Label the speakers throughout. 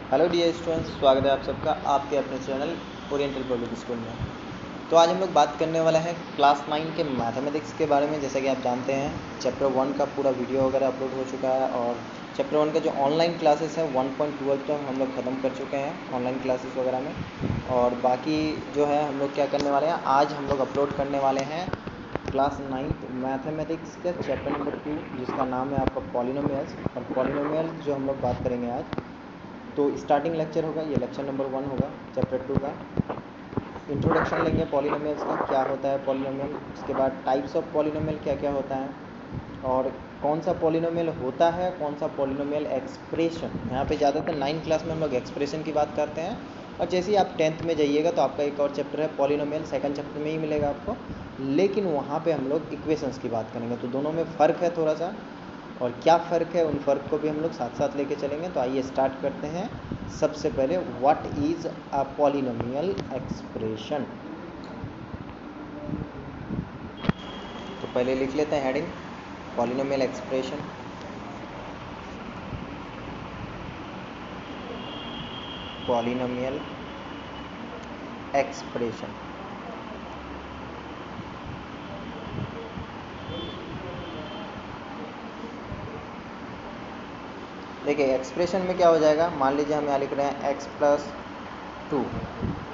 Speaker 1: Hello dear students, स्वागत है आप सबका आपके अपने चैनल ओरिएंटल पब्लिक स्कूल में। तो आज हम लोग बात करने वाला है क्लास 9 के मैथमेटिक्स के बारे में। जैसा कि आप जानते हैं चैप्टर 1 का पूरा वीडियो वगैरह अपलोड हो चुका है और चैप्टर 1 का जो ऑनलाइन क्लासेस है 1.12 तक हम लोग ख़त्म कर चुके हैं ऑनलाइन क्लासेस वगैरह में। और बाकी जो है हम लोग क्या करने वाले हैं, आज हम लोग अपलोड करने वाले हैं क्लास 9 मैथमेटिक्स का चैप्टर नंबर 2, जिसका नाम है आपका पॉलिनोमियल्स। और पॉलिनोमियल्स जो हम लोग बात करेंगे आज, तो स्टार्टिंग लेक्चर होगा, ये लेक्चर नंबर 1 होगा चैप्टर 2 का। इंट्रोडक्शन लेंगे पॉलिनोमियल्स का, क्या होता है पॉलिनोमियल, उसके बाद टाइप्स ऑफ पॉलिनोमियल क्या क्या होता है, और कौन सा पॉलिनोमियल होता है, कौन सा पॉलिनोमियल एक्सप्रेशन। यहाँ पे ज़्यादातर 9 क्लास में हम लोग एक्सप्रेशन की बात करते हैं, और जैसे ही आप 10th में जाइएगा तो आपका एक और चैप्टर है पॉलिनोमियल, सेकंड चैप्टर में ही मिलेगा आपको, लेकिन वहाँ पे हम लोग इक्वेशंस की बात करेंगे। तो दोनों में फ़र्क है थोड़ा सा, और क्या फ़र्क है उन फ़र्क को भी हम लोग साथ साथ लेके चलेंगे। तो आइए स्टार्ट करते हैं। सबसे पहले what is a polynomial expression. तो पहले लिख लेते हैं heading, polynomial expression. Polynomial expression, देखिए एक्सप्रेशन में क्या हो जाएगा। मान लीजिए हम यहाँ लिख रहे हैं x+2,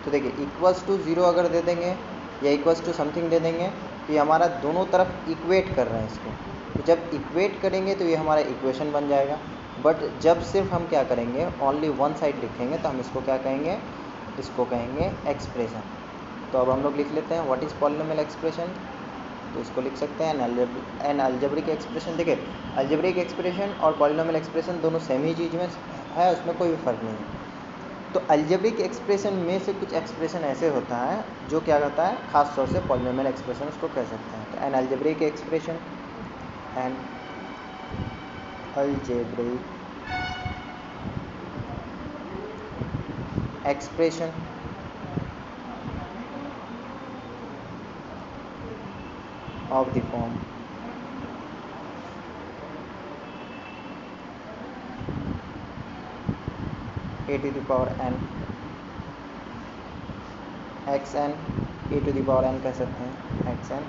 Speaker 1: तो देखिए इक्वल्स टू 0 अगर दे देंगे या इक्वल्स टू समथिंग दे देंगे तो ये हमारा दोनों तरफ इक्वेट कर रहे हैं इसको। तो जब इक्वेट करेंगे तो ये हमारा इक्वेशन बन जाएगा। बट जब सिर्फ हम क्या करेंगे, ओनली वन साइड लिखेंगे, तो हम इसको क्या कहेंगे, इसको कहेंगे एक्सप्रेशन। तो अब हम लोग लिख लेते हैं व्हाट इज़ पॉलिनोमियल एक्सप्रेशन। तो इसको लिख सकते हैं एन अलजेब्रिक एक्सप्रेशन। देखिए अलजेब्रिक एक्सप्रेशन और पॉलिनोमियल एक्सप्रेशन दोनों सेम ही चीज़ में है, उसमें कोई भी फ़र्क नहीं है। तो अलजेब्रिक एक्सप्रेशन में से कुछ एक्सप्रेशन ऐसे होता है जो क्या कहता है, खास तौर से पॉलिनोमियल एक्सप्रेशन उसको कह सकते हैं। तो an algebraic expression, an algebraic expression of the form a to the power n x n a to the power n कह सकते हैं, एक्स एन,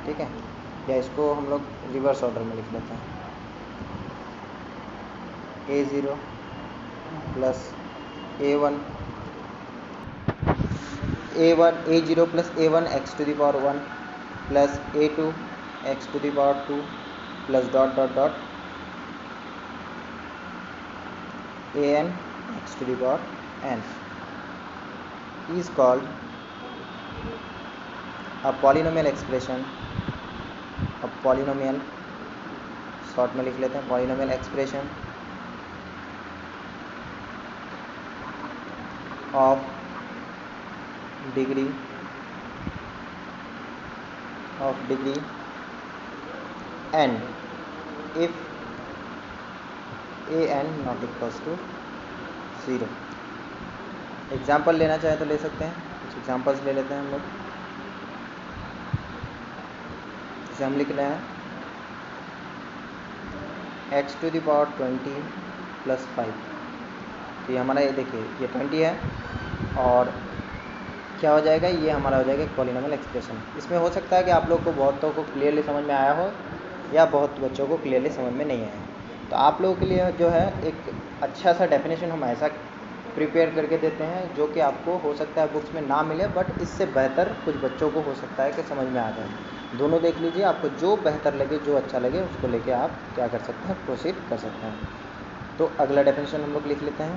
Speaker 1: ठीक है। या इसको हम लोग रिवर्स ऑर्डर में लिख लेते हैं, a0 plus a1 a0 plus a1 x to the power 1 plus a2 x to the power 2 plus dot dot dot an x to the power n is called a polynomial expression, a polynomial, short में लिख लेते हैं polynomial expression of degree n if an not equals to 0। Example लेना चाहे तो ले सकते हैं, कुछ एग्जाम्पल्स ले लेते हैं हम लोग। जैसे हम लिख रहे हैं x to the power 20 plus 5, तो ये हमारा, ये देखिए ये 20 है और क्या हो जाएगा, ये हमारा हो जाएगा एक पॉलिनोमियल एक्सप्रेशन। इसमें हो सकता है कि आप लोग को बहुतों को क्लियरली समझ में आया हो या बहुत बच्चों को क्लियरली समझ में नहीं आया। तो आप लोगों के लिए जो है एक अच्छा सा डेफिनेशन हम ऐसा प्रिपेयर करके देते हैं जो कि आपको हो सकता है बुक्स में ना मिले, बट इससे बेहतर कुछ बच्चों को हो सकता है कि समझ में आ जाए। दोनों देख लीजिए, आपको जो बेहतर लगे, जो अच्छा लगे, उसको लेके आप क्या कर सकते हैं, प्रोसीड कर सकते हैं। तो अगला डेफिनेशन हम लोग लिख लेते हैं,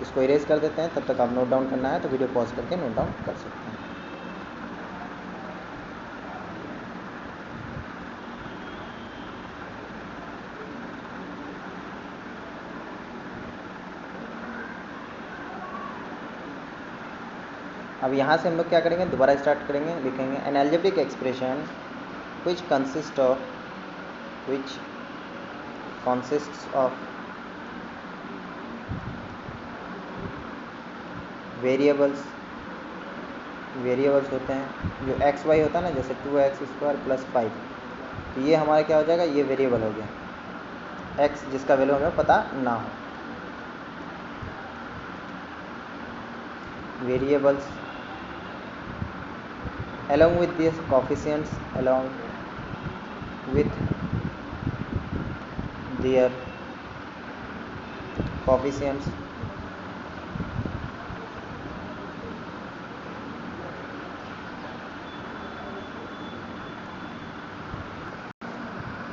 Speaker 1: इसको इरेज कर देते हैं। तब तक आप नोट डाउन करना है तो वीडियो पॉज करके नोट डाउन कर सकते हैं। अब यहाँ से हम लोग क्या करेंगे, दोबारा स्टार्ट करेंगे, लिखेंगे N algebraic expression which consists of variables होते हैं जो एक्स वाई होता है ना, जैसे 2x² प्लस 5, तो ये हमारा क्या हो जाएगा, ये वेरिएबल हो गया। एक्स जिसका वैल्यू हमें पता ना हो। Variables along with these coefficients, along with their coefficients,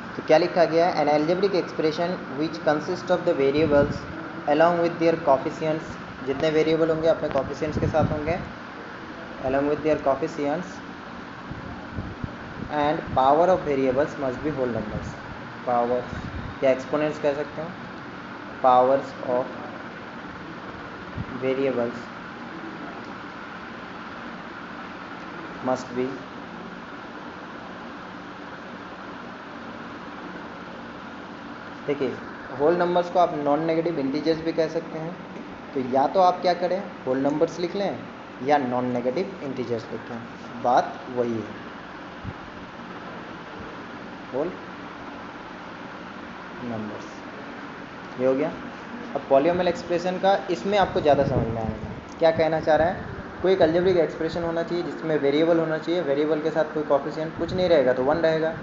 Speaker 1: तो क्या लिखा गया है? An algebraic expression which consist of the variables along with their coefficients, जितने वेरिएबल होंगे अपने कॉफिशियंट्स के साथ होंगे, along with their coefficients and power of variables must be whole numbers. Powers या एक्सपोनेंट्स कह सकते हैं, powers of variables must be देखिए होल नंबर्स को आप नॉन नेगेटिव इंटीजर्स भी कह सकते हैं। तो या तो आप क्या करें, होल नंबर्स लिख लें या नॉन नेगेटिव इंटीजर्स लिखें, बात वही है, होल नंबर्स। ये हो गया। अब पॉलीनोमियल एक्सप्रेशन का इसमें आपको ज़्यादा समझ में आएगा। क्या कहना चाह रहा है? कोई एक अलजेब्रिक एक्सप्रेशन होना चाहिए जिसमें वेरिएबल होना चाहिए, वेरिएबल के साथ कोई कॉफिशिएंट कुछ नहीं रहेगा तो 1 रहेगा।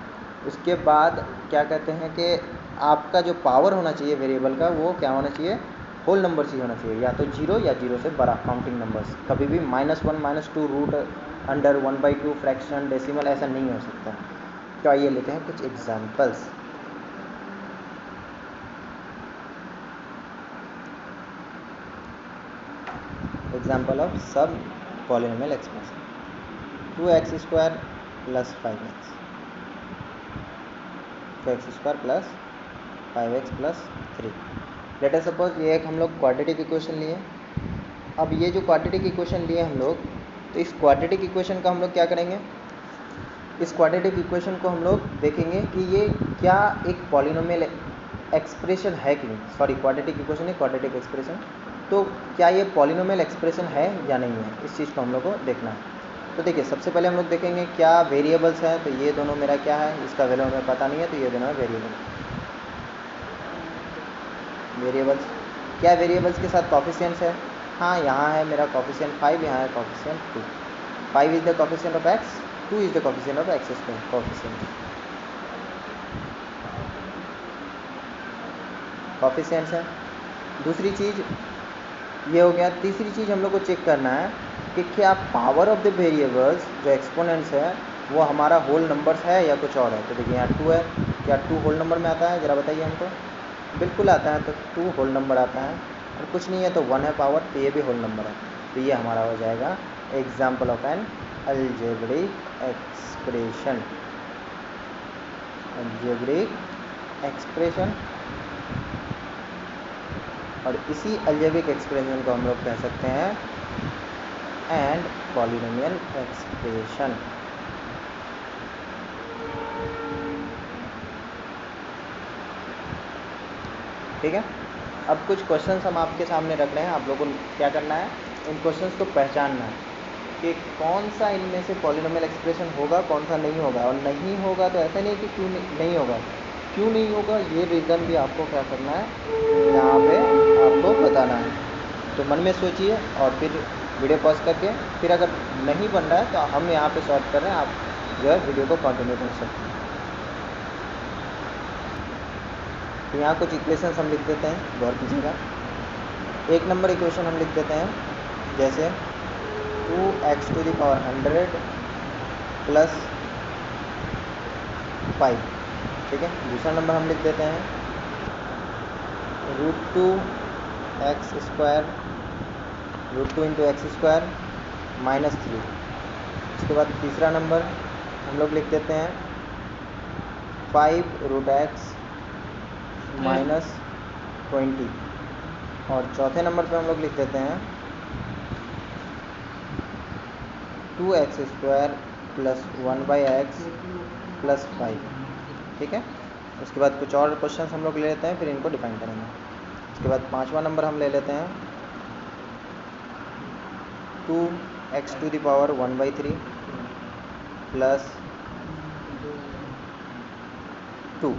Speaker 1: उसके बाद क्या कहते हैं कि आपका जो पावर होना चाहिए वेरिएबल का वो क्या होना चाहिए, होल नंबर्स ही होना चाहिए, या तो 0 या 0 से बड़ा काउंटिंग नंबर्स। कभी भी -1 -2 रूट अंडर 1/2 फ्रैक्शन डेसिमल ऐसा नहीं हो सकता। तो आइए लेते हैं कुछ एग्जाम्पल्स। एग्जाम्पल ऑफ सब polynomial expression 2x² + 5x, 2x² + 5x + 3। Let us suppose ये एक हम लोग क्वाड्रेटिक इक्वेशन लिए। अब ये जो क्वाड्रेटिक इक्वेशन लिए हम लोग, तो इस क्वाड्रेटिक इक्वेशन का हम लोग क्या करेंगे, इस क्वाड्रेटिक इक्वेशन को हम लोग देखेंगे कि ये क्या एक पॉलीनोमियल एक्सप्रेशन है कि नहीं। सॉरी, क्वाड्रेटिक इक्वेशन नहीं, क्वाड्रेटिक एक्सप्रेशन। तो क्या ये पॉलीनोमियल एक्सप्रेशन है या नहीं है, इस चीज़ को हम लोग को देखना है। तो देखिए सबसे पहले हम लोग देखेंगे क्या वेरिएबल्स हैं। तो ये दोनों मेरा क्या है, इसका वैल्यू हमें पता नहीं है, तो ये दोनों है वेरिएबल्स। क्या वेरिएबल्स के साथ कॉफिशिएंट्स है? हाँ, यहाँ है मेरा कॉफिशिएंट 5, यहाँ है coefficient 2। 5 is the coefficient of x, 2 is the coefficient of x²। Coefficients है। दूसरी चीज़ ये हो गया। तीसरी चीज़ हम लोग को चेक करना है कि क्या पावर ऑफ द वेरिएबल्स जो एक्सपोनेंट्स है वो हमारा होल नंबर्स है या कुछ और है। तो देखिए यहाँ 2 है, क्या 2 होल नंबर में आता है, ज़रा बताइए हमको। बिल्कुल आता है, तो 2 होल नंबर आता है। और कुछ नहीं है तो 1 है पावर, तो ये भी होल नंबर है। तो ये हमारा हो जाएगा example of N algebraic expression. Algebraic expression. और इसी अलजेब्रिक एक्सप्रेशन को हम लोग कह सकते हैं एंड पॉलीनोमियल एक्सप्रेशन। ठीक है। अब कुछ क्वेश्चंस हम आपके सामने रख रहे हैं, आप लोगों को क्या करना है, इन क्वेश्चंस को पहचानना है कि कौन सा इनमें से पॉलीनोमियल एक्सप्रेशन होगा, कौन सा नहीं होगा। और नहीं होगा तो ऐसा नहीं कि क्यों नहीं होगा, क्यों नहीं होगा ये रीज़न भी आपको क्या करना है, यहाँ पे आपको बताना है। तो मन में सोचिए और फिर वीडियो पॉज करके, फिर अगर नहीं बन रहा है तो हम यहाँ पे सॉल्व कर रहे हैं, आप जो है वीडियो को कंटिन्यू कर सकते हैं। तो यहाँ कुछ इक्वेशंस हम लिख देते हैं, गौर कीजिएगा। 1 नंबर इक्वेशन हम लिख देते हैं जैसे 2x⁻100 + 5। ठीक है। दूसरा नंबर हम लिख देते हैं √2x², √2 × x² -3। उसके बाद तीसरा नंबर हम लोग लिख देते हैं 5√x -20। और चौथे नंबर पे हम लोग लिख देते हैं 2x² + 1/x + 5। ठीक है। उसके बाद कुछ और क्वेश्चंस हम लोग ले लेते हैं, फिर इनको डिफाइन करेंगे। उसके बाद 5वां नंबर हम ले लेते हैं 2x⁻1/3 + 2।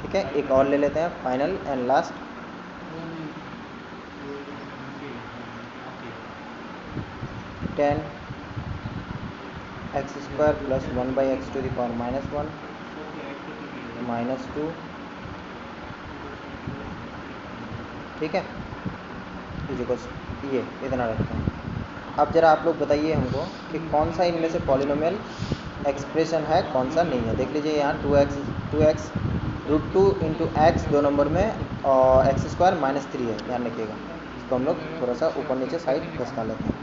Speaker 1: ठीक है, एक और ले लेते हैं, final and last. Ten x square plus 1/x to the power -1 -2, ठीक है, ये इतना रखते हैं। अब जरा आप लोग बताइए हमको कि कौन सा इनमें से पॉलिनोमियल एक्सप्रेशन है, कौन सा नहीं है। देख लीजिए यहाँ 2x √2 इंटू एक्स 2 नंबर में और एक्स स्क्वायर -3 है, ध्यान रखिएगा। इसको हम लोग थोड़ा सा ऊपर नीचे साइड घसका लेते हैं।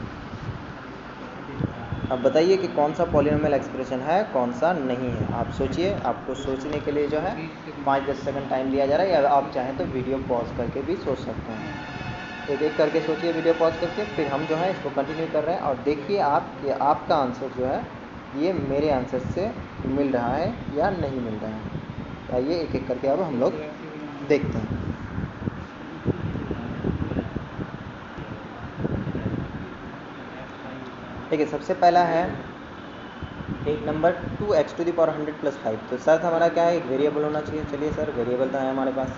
Speaker 1: अब बताइए कि कौन सा पॉलिनोमियल एक्सप्रेशन है, कौन सा नहीं है। आप सोचिए, आपको सोचने के लिए जो है 5-10 सेकंड टाइम दिया जा रहा है, या आप चाहें तो वीडियो पॉज करके भी सोच सकते हैं। एक एक करके सोचिए वीडियो पॉज करके, फिर हम जो है इसको कंटिन्यू कर रहे हैं और देखिए आप कि आपका आंसर जो है ये मेरे आंसर से मिल रहा है या नहीं मिल रहा है। आइए एक एक करके अब हम लोग देखते हैं। देखिए सबसे पहला है एक number 2x to the power 100 + 5। तो सर हमारा क्या है, एक वेरिएबल होना चाहिए। चलिए सर वेरिएबल तो है हमारे पास,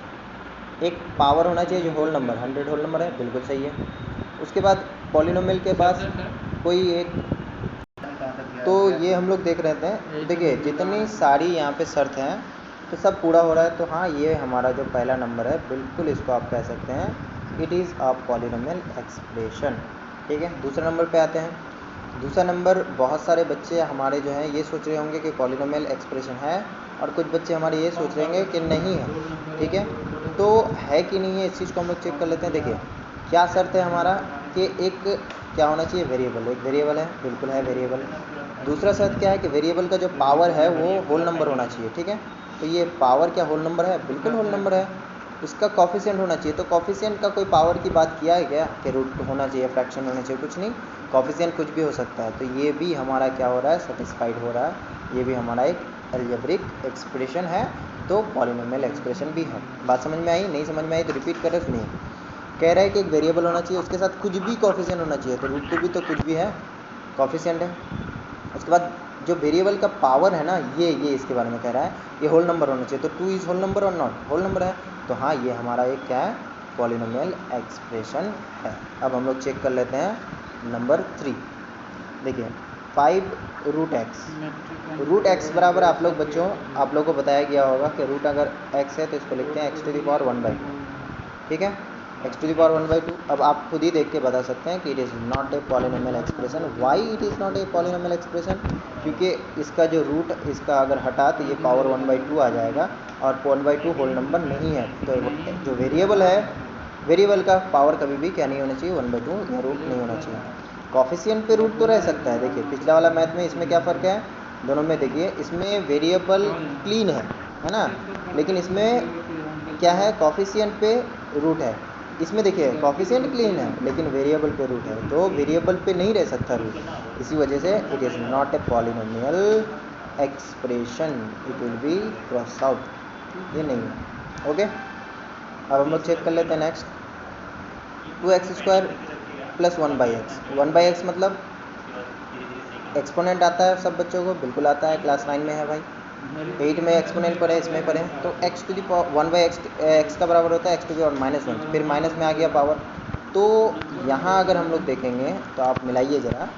Speaker 1: एक पावर होना चाहिए जो होल नंबर 100 होल नंबर है, बिल्कुल सही है। उसके बाद पॉलिनोमियल के पास कोई एक, तो ये हम लोग देख रहे थे। देखिए जितनी सारी यहाँ पे शर्त हैं तो सब पूरा हो रहा है, तो हाँ ये हमारा जो पहला नंबर है बिल्कुल इसको आप कह सकते हैं it is a polynomial expression, ठीक है। दूसरे नंबर पे आते हैं। दूसरा नंबर, बहुत सारे बच्चे हमारे जो हैं ये सोच रहे होंगे कि पॉलिनोमियल एक्सप्रेशन है, और कुछ बच्चे हमारे ये सोच रहे होंगे कि नहीं है, ठीक है। तो है कि नहीं है इस चीज़ को हम लोग चेक कर लेते हैं। देखिए क्या शर्त है हमारा कि एक क्या होना चाहिए, वेरिएबल। एक वेरिएबल है, बिल्कुल है वेरिएबल। दूसरा शर्त क्या है कि वेरिएबल का जो पावर है वो होल नंबर होना चाहिए, ठीक है। तो ये पावर क्या होल नंबर है, बिल्कुल होल नंबर है। इसका कॉफिशिएंट होना चाहिए, तो कॉफिशिएंट का कोई पावर की बात किया है क्या कि रूट होना चाहिए, फ्रैक्शन होना चाहिए, कुछ नहीं, कॉफिशिएंट कुछ भी हो सकता है। तो ये भी हमारा क्या हो रहा है, सेटिस्फाइड हो रहा है। ये भी हमारा एक अलजेब्रिक एक्सप्रेशन है, तो पॉलिनोमियल एक्सप्रेशन भी है। बात समझ में आई? नहीं समझ में आई तो रिपीट कर रहे, सुनिए। कह रहा है कि एक वेरिएबल होना चाहिए, उसके साथ कुछ भी कॉफिशिएंट होना चाहिए, तो √2 भी तो कुछ भी है, कॉफिशिएंट है। उसके बाद जो वेरिएबल का पावर है ना, ये इसके बारे में कह रहा है, ये होल नंबर होना चाहिए। तो 2 इज़ होल नंबर और नॉट, होल नंबर है, तो हाँ ये हमारा एक क्या है, पॉलिनोमियल एक्सप्रेशन है। अब हम लोग चेक कर लेते हैं नंबर 3। देखिए 5 √x बराबर, आप लोग बच्चों आप लोगों को बताया गया होगा कि रूट अगर x है तो इसको लिखते हैं x टू द पावर 1/2, ठीक है, x टू द पावर 1/2। अब आप खुद ही देख के बता सकते हैं कि it is not a polynomial expression. Why it is not a polynomial expression? क्योंकि इसका जो रूट इसका अगर हटा तो ये पावर 1/2 आ जाएगा, और 1/2 होल नंबर नहीं है। तो जो वेरिएबल है, वेरिएबल का पावर कभी भी क्या नहीं होना चाहिए, 1/2 या रूट नहीं होना चाहिए। कॉफिशिएंट पे रूट तो रह सकता है। देखिए पिछला वाला मैथ में इसमें क्या फ़र्क है दोनों में, देखिए इसमें वेरिएबल क्लीन है ना, लेकिन इसमें क्या है, कॉफिशिएंट पे रूट है। इसमें देखिए कॉफिशिएंट क्लीन है लेकिन वेरिएबल पे रूट है, तो वेरिएबल पे नहीं रह सकता रूट, इसी वजह से it is not a polynomial expression, it will be cross out, ये नहीं है। ओके, अब हम लोग चेक कर लेते हैं नेक्स्ट। 2x² + 1/x। 1/x मतलब एक्सपोनेंट आता है सब बच्चों को, बिल्कुल आता है, क्लास 9 में है भाई, 8 में एक्सपोनेंट पढ़े, इसमें पढ़े। तो x to the power 1/x, x का बराबर होता है x टू दी पावर -1, फिर माइनस में आ गया पावर। तो यहाँ अगर हम लोग देखेंगे तो आप मिलाइए ज़रा,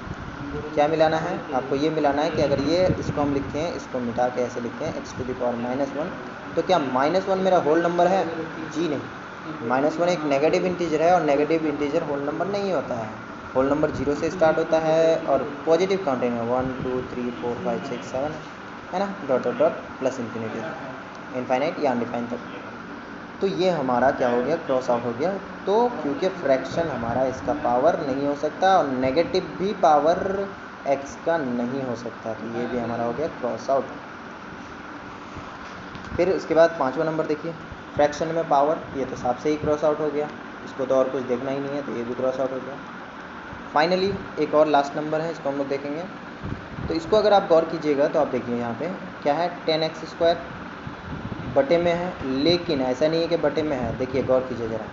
Speaker 1: क्या मिलाना है आपको, ये मिलाना है कि अगर ये इसको हम लिखें, इसको मिटा के ऐसे लिखें x टू दी पावर -1, तो क्या -1 मेरा होल नंबर है? जी नहीं, -1 एक नेगेटिव इंटीजर है, और नेगेटिव इंटीजर होल नंबर नहीं होता है। होल नंबर 0 से स्टार्ट होता है और पॉजिटिव काउंटिंग है 1 2 3 4 5 6 7 है ना, dot dot dot plus infinity, infinite या अनडिफाइंड तक। तो ये हमारा क्या हो गया, क्रॉस आउट हो गया। तो क्योंकि फ्रैक्शन हमारा इसका पावर नहीं हो सकता, और नेगेटिव भी पावर x का नहीं हो सकता, तो ये भी हमारा हो गया क्रॉस आउट। फिर उसके बाद 5वां नंबर देखिए, फ्रैक्शन में पावर, ये तो साफ से ही क्रॉस आउट हो गया, इसको तो और कुछ देखना ही नहीं है, तो ये भी क्रॉस आउट हो गया। फाइनली एक और लास्ट नंबर है, इसको हम लोग देखेंगे। तो इसको अगर आप गौर कीजिएगा तो आप देखिए यहाँ पे क्या है, 10x² बटे में है, लेकिन ऐसा नहीं है कि बटे में है। देखिए गौर कीजिए ज़रा,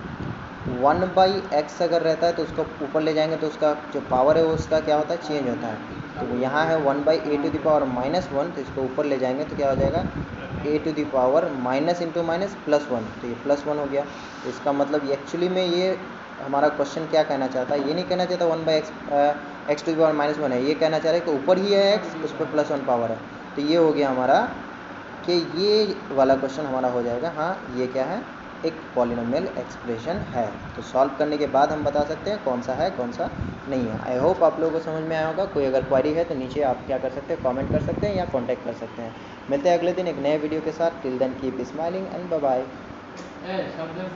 Speaker 1: 1/x अगर रहता है तो उसको ऊपर ले जाएंगे तो उसका जो पावर है वो उसका क्या होता है, चेंज होता है। तो यहाँ है 1/a टू द पावर -1, तो इसको ऊपर ले जाएंगे तो क्या हो जाएगा, A to the power minus into minus plus 1, तो ये प्लस 1 हो गया। तो इसका मतलब एक्चुअली में ये हमारा क्वेश्चन क्या कहना चाहता है, ये नहीं कहना चाहता 1/x x to the power minus 1 है, ये कहना चाह रहा है कि ऊपर ही है x, उस पर प्लस 1 पावर है। तो ये हो गया हमारा कि ये वाला क्वेश्चन हमारा हो जाएगा, हाँ ये क्या है, एक पॉलिनोमियल एक्सप्रेशन है। तो सॉल्व करने के बाद हम बता सकते हैं कौन सा है कौन सा नहीं है। आई होप आप लोगों को समझ में आया होगा। कोई अगर क्वेरी है तो नीचे आप क्या कर सकते हैं, कमेंट कर सकते हैं या कांटेक्ट कर सकते हैं। मिलते हैं अगले दिन एक नए वीडियो के साथ। Till then keep smiling and bye bye.